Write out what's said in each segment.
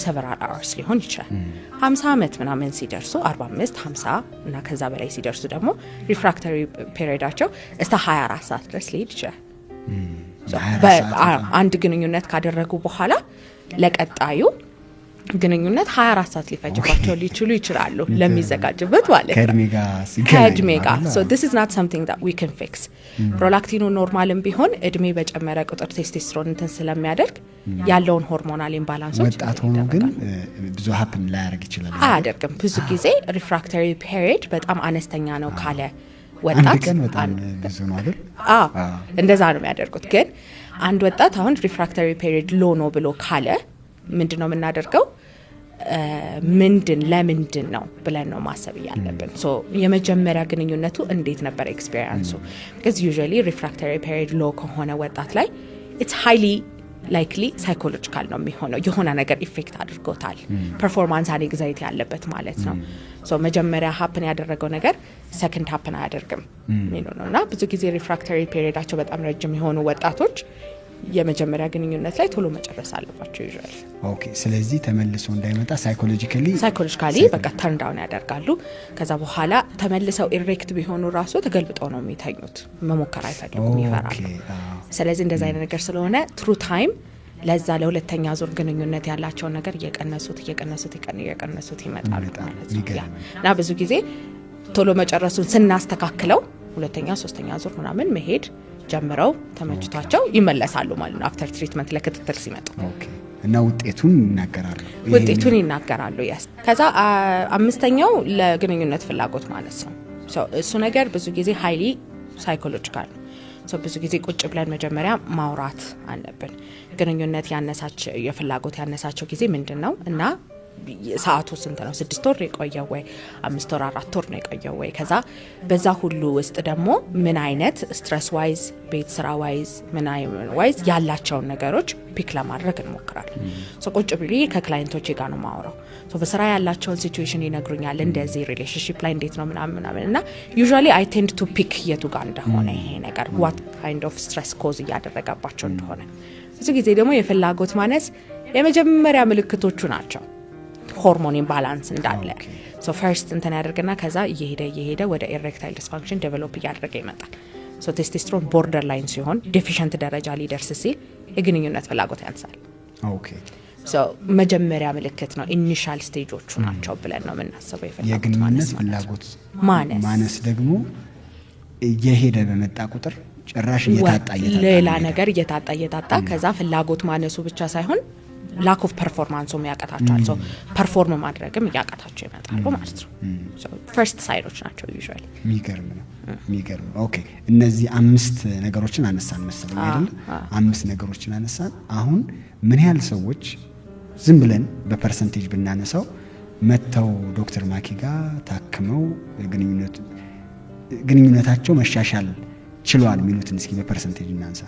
several hours ሊሆን ይችላል 50 ዓመት ምናምን ሲደርሱ 45 50 እና ከዛ በላይ ሲደርሱ ደግሞ ሪፍራክተሪ ፔሪዮዳቸው እስከ 24 ሰዓት ድረስ ሊሄድ ይችላል አንድ ግንኙነት ካደረጉ በኋላ ለቀጣዩ ግንኙነት 24 ሰዓት ሊፈጅባቸው ሊችሉ ይችላሉ ለሚዘጋጅበት ማለት ከእድሜ ጋር so this is not something that we can fix ፕሮላክቲኑ ኖርማልም ቢሆን እድሜ በጨመረ ቁጥር ቴስቶስትሮን እንትን ስለሚያደርግ ያለውን ሆርሞናል ኢምባላንሶች ወጣት ሆኖ ግን ብዙ ሀፕን ላያደርግ ይችላል አያደርግም ብዙ ጊዜ ሪፍራክተሪ ፔሪዮድ በጣም አነስተኛ ነው ካለ ወጣት በጣም ብዙ ነው አይደል እንደዛ ነው የሚያደርጉት ግን አንድ ወጣት አሁን ሪፍራክተሪ ፔሪዮድ ሎ ነው ብሎ ካለ ምንድነው የምናደርገው ለምንድን ነው ብለን ነው ማሰብ ያለብን ሶ የመጀመሪያ ግንኙነቱ እንዴት ነበር ኤክስፒሪየንሱ because usually refractory period low ከሆነ ወጣት ላይ it's highly likely psychological ነው የሚሆነው የሆነ ነገር ኢፌክት አድርጎታል performance anxiety ያለበት ማለት ነው ሶ መጀመሪያ happen ያደረገው ነገር second happen አያደርግም ነውና ብዙ ጊዜ refractory periodአቸው በጣም ረጅም የሆኑ ወጣቶች የመጀመሪያ ግንኙነት ላይ ቶሎ መጨረስ አለባቸው ይላል ኦኬ ስለዚህ ተመልሶ እንዳይመጣ ሳይኮሎጂካሊ በቃ ተርን ዳውን ያደርጋሉ ከዛ በኋላ ተመልሰው ኢሬክት ቢሆኑ ራሱ ተገልብጠው ነው የሚተኙት መሞከር አይፈልጉም ይፈራሉ ስለዚህ እንደዛ አይነት ነገር ስለሆነ ትሩ ታይም ለዛ ለሁለተኛ ዙር ግንኙነት ያላቸው ነገር እየቀነሱት ይመጣሉ ማለት ነው እና ብዙ ጊዜ ቶሎ መጨረሱን ስናስተካክለው ሁለተኛ ሶስተኛ ዙር ምናምን መሄድ ጀምረው ተመችቷቸው ይመለሳሉ ማለት ነው አፍተር ትሪትመንት ለክትትል ሲመጡ ኦኬ እና ውጤቱን ይናገራሉ ያስ ከዛ አምስተኛው ለግንኙነት ፍላጎት ማለት ነው እሱ ነገር ብዙ ጊዜ ሃይሊ ሳይኮሎጂካል ነው ብዙ ጊዜ ቁጭ ብለን መጀመሪያ ማውራት አለብን ግንኙነት ያነሳቸው የፍላጎት ያነሳቸው ጊዜ ምንድነው እና ሰዓቱ ስንት ነው 6 ወር የቆየው ወይ 5 ወር 4 ወር ነው የቆየው ወይ ከዛ በዛ ሁሉ ውስጥ ደግሞ ምን አይነት ስትሬስ ዋይዝ ቤት ስራ ዋይዝ ምን አይነት ዋይዝ ያላቸው ነገሮች ፒክ ለማድረግ እንሞክራለን ቁጭ ብዬ ከክላይንቶቼ ጋር ነው ማውራው በስራ ያላቸውን ሲቹዌሽን ይነግሩኛል እንደዚህ ሪሌሽንሺፕ ላይ እንዴት ነው ምናምን እና usually I tend to pick የቱ ጋር እንደሆነ ይሄ ነገር what kind of stress cause እያደረጋባቸው እንደሆነ ብዙ ጊዜ ደግሞ የፍላጎት ማነስ የመጀመሪያ ምልክቶቹ ናቸው ሆርሞን ኢምባላንስ እንዳለ ሶ ፈርስት እንትን ያደርግና ከዛ እየሄደ ወደ ኤሬክታይል ዲስፋንክሽን ዴቨሎፕ እያደረገ ይመጣል ሶ ቴስቶስትሮን ቦርደር ላይን ሲሆን ዴፊሽንት ደረጃ ሊደርስ ሲል የግንኙነት ፍላጎት ያንሳል ኦኬ ሶ መጀመሪያ ምልክት ነው ኢኒሺያል ስቴጆቹ ናቸው ብለን ነው የምናስበው የግንኙነት ፍላጎት ማነስ ደግሞ እየሄደ በመጣ ቁጥር ጭራሽ እየታጣ ሌላ ነገር እየታጣ ከዛ ፍላጎት ማነሱ ብቻ ሳይሆን lack of performance ያቀታቸዋል ሶ ፐርፎርም ማድረግም ያቀታቸው ይመጣሉ ማለት ነው ሶ ፈርስት ሳይኖች ናቸው usually የሚገርም ኦኬ እነዚህ 5 ነገሮችን አነሳን መሰለኝ አይደል 5 ነገሮችን አነሳን አሁን ምን ያህል ሰዎች ዝም ብለን በፐርሰንቴጅ ብናነሳው መተው ዶክተር ማኪ ጋር ታክመው ግንኙነታቸው መሻሻል ችሏል የሚሉትን እስኪ በፐርሰንቴጅ እናንሳ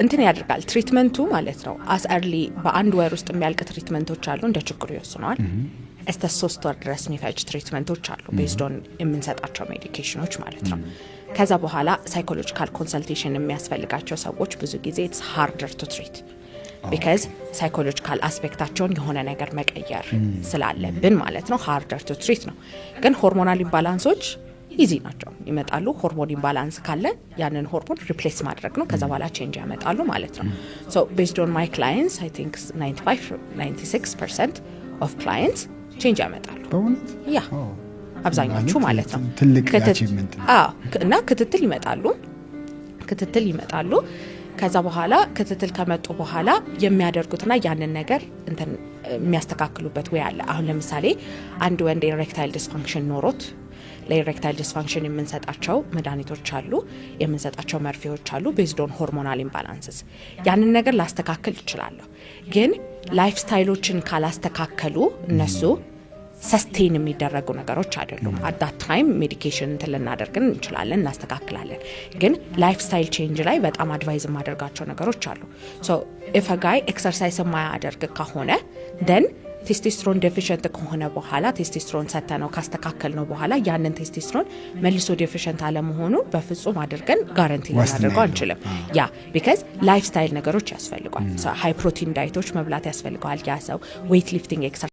እንትን ያደርጋል ትሪትመንቱ ማለት ነው as early በአንድ ወር ውስጥ የሚያልቅ ትሪትመንቶች አሉ እንደ ችግሩ ይወስነዋል እስከ 3 ወር ድረስ የሚፈጅ ትሪትመንቶች አሉ based on የምንሰጣቸው ሜዲኬሽኖች ማለት ነው ከዛ በኋላ ሳይኮሎጂካል ኮንሰልቴሽን የሚያስፈልጋቸው ሰዎች ብዙ ጊዜ it's harder to treat because ሳይኮሎጂካል አስፔክታቸውን የሆነ ነገር መቀየር ስላለብን ማለት ነው harder to treat ነው ግን ሆርሞናል ኢምባላንሶች ኢዚ ናቸው ይመጣሉ ሆርሞን ኢምባላንስ ካለ ያንን ሆርሞን ሪፕሌስ ማድረግ ነው ከዛ በኋላ ቼንጅ ያመጣሉ ማለት ነው so based on my clients I think 95-96% of clients ቼንጅ ያመጣሉ ያ አብዛኞቹ ማለት ነው ትልቅ አቺቭመንት እና ክትትል ይመጣሉ ከዛ በኋላ ክትትል ከመጡ በኋላ የሚያደርጉትና ያንን ነገር እንትን የሚያስተካክሉበት ወይ አለ አሁን ለምሳሌ አንድ ወንድ ኤሬክታይል ዲስፋንክሽን ኖሮት ለኤሬክታይል ዲስፋንክሽን የምንሰጣቸው መድኃኒቶች አሉ የምንሰጣቸው መርፌዎች አሉ based on hormonal imbalances ያንን ነገር ላስተካክል ይችላል ግን ላይፍ ስታይሎችን ካላስተካከሉ እነሱ ሰስቴን የሚደረጉ ነገሮች አይደሉም at that time ሜዲኬሽን ተለናደርግን እንችላለን እናስተካክላለን ግን ላይፍ ስታይል ቼንጅ ላይ በጣም አድቫይዝ ማድረጋቸው ነገሮች አሉ so if a guy exercise የማያደርግ ከሆነ then ቴስቶስትሮን ዴፊሽንት ከሆነ በኋላ ቴስቶስትሮን ሰተነው ካስተካከልነው በኋላ ያንን ቴስቶስትሮን መልሶ ዴፊሽንት አለመሆኑ በፍጹም አድርገን ጋራንቲ ልናደርገው አንችልም። ያ ቢካዝ ላይፍ ስታይል ነገሮች ያስፈልጋል። ሃይ ፕሮቲን ዳይቶች መብላት ያስፈልጋል። ያ ሰው ዌይት ሊፍቲንግ